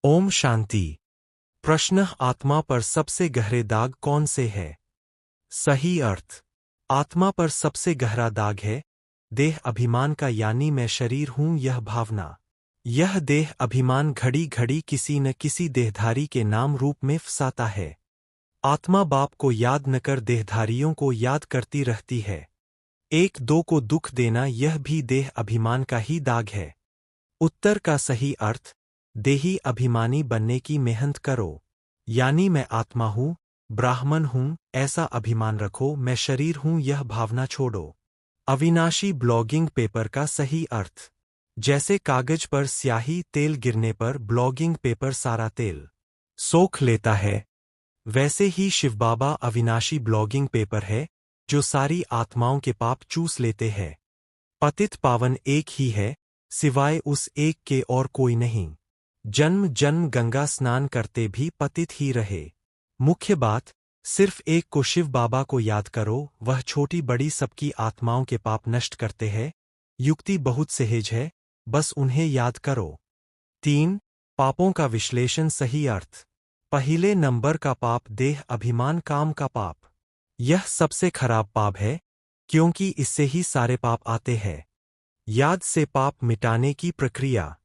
ओम शांति। प्रश्न, आत्मा पर सबसे गहरे दाग कौन से है? सही अर्थ, आत्मा पर सबसे गहरा दाग है देह अभिमान का, यानी मैं शरीर हूं यह भावना। यह देह अभिमान घड़ी घड़ी किसी न किसी देहधारी के नाम रूप में फंसाता है। आत्मा बाप को याद न कर देहधारियों को याद करती रहती है। एक दो को दुख देना यह भी देह अभिमान का ही दाग है। उत्तर का सही अर्थ, देही अभिमानी बनने की मेहनत करो, यानी मैं आत्मा हूँ, ब्राह्मण हूँ ऐसा अभिमान रखो, मैं शरीर हूँ यह भावना छोड़ो। अविनाशी ब्लॉगिंग पेपर का सही अर्थ, जैसे कागज पर स्याही तेल गिरने पर ब्लॉगिंग पेपर सारा तेल सोख लेता है, वैसे ही शिवबाबा अविनाशी ब्लॉगिंग पेपर है जो सारी आत्माओं के पाप चूस लेते हैं। पतित पावन एक ही है, सिवाय उस एक के और कोई नहीं। जन्म जन्म गंगा स्नान करते भी पतित ही रहे। मुख्य बात, सिर्फ एक को शिव बाबा को याद करो, वह छोटी बड़ी सबकी आत्माओं के पाप नष्ट करते हैं। युक्ति बहुत सहज है, बस उन्हें याद करो। 3. पापों का विश्लेषण सही अर्थ, पहले नंबर का पाप देह अभिमान काम का पाप। यह सबसे खराब पाप है, क्योंकि इससे ही सारे पाप आते हैं। याद से पाप मिटाने की प्रक्रिया,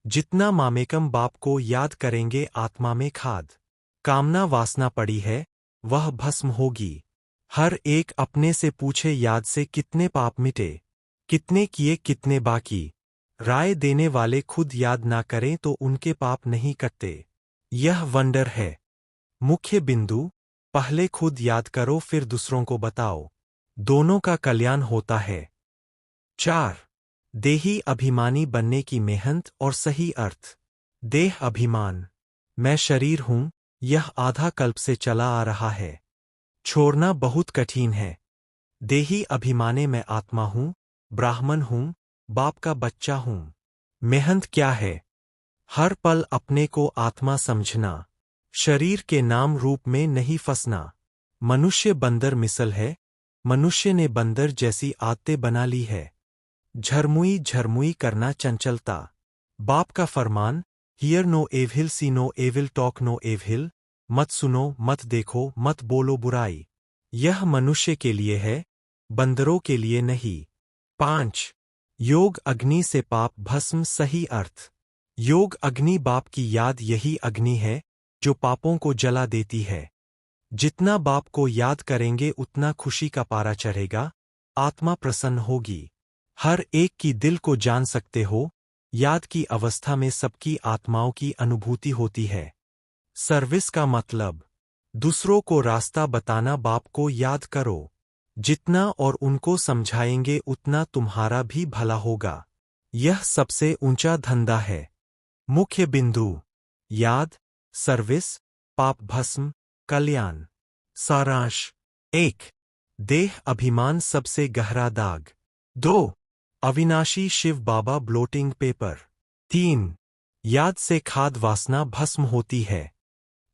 जितना मामेकम बाप को याद करेंगे आत्मा में खाद कामना वासना पड़ी है वह भस्म होगी। हर एक अपने से पूछे याद से कितने पाप मिटे, कितने किए कितने बाकी। राय देने वाले खुद याद ना करें तो उनके पाप नहीं कटते। यह वंडर है। मुख्य बिंदु, पहले खुद याद करो फिर दूसरों को बताओ, दोनों का कल्याण होता है। 4. देही अभिमानी बनने की मेहनत और सही अर्थ, देह अभिमान, मैं शरीर हूं, यह आधा कल्प से चला आ रहा है, छोड़ना बहुत कठिन है। देही अभिमाने मैं आत्मा हूं, ब्राह्मण हूं, बाप का बच्चा हूं। मेहनत क्या है? हर पल अपने को आत्मा समझना, शरीर के नाम रूप में नहीं फंसना। मनुष्य बंदर मिसल है, मनुष्य ने बंदर जैसी आदतें बना ली है। झरमुई झरमुई करना चंचलता। बाप का फरमान, hear no evil see no evil talk no evil, मत सुनो मत देखो मत बोलो बुराई। यह मनुष्य के लिए है, बंदरों के लिए नहीं। 5. योग अग्नि से पाप भस्म सही अर्थ, योग अग्नि बाप की याद यही अग्नि है जो पापों को जला देती है। जितना बाप को याद करेंगे उतना खुशी का पारा चढ़ेगा, आत्मा प्रसन्न होगी। हर एक की दिल को जान सकते हो, याद की अवस्था में सबकी आत्माओं की अनुभूति होती है। सर्विस का मतलब, दूसरों को रास्ता बताना। बाप को याद करो, जितना और उनको समझाएंगे उतना तुम्हारा भी भला होगा। यह सबसे ऊंचा धंधा है। मुख्य बिंदु, याद, सर्विस, पाप भस्म, कल्याण। सारांश 1. देह अभिमान सबसे गहरा दाग। 2. अविनाशी शिव बाबा ब्लोटिंग पेपर। 3. याद से खाद वासना भस्म होती है।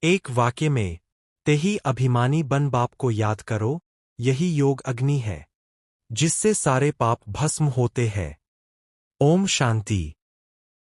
एक वाक्य में, तेही अभिमानी बन बाप को याद करो, यही योग अग्नि है जिससे सारे पाप भस्म होते हैं। ओम शांति।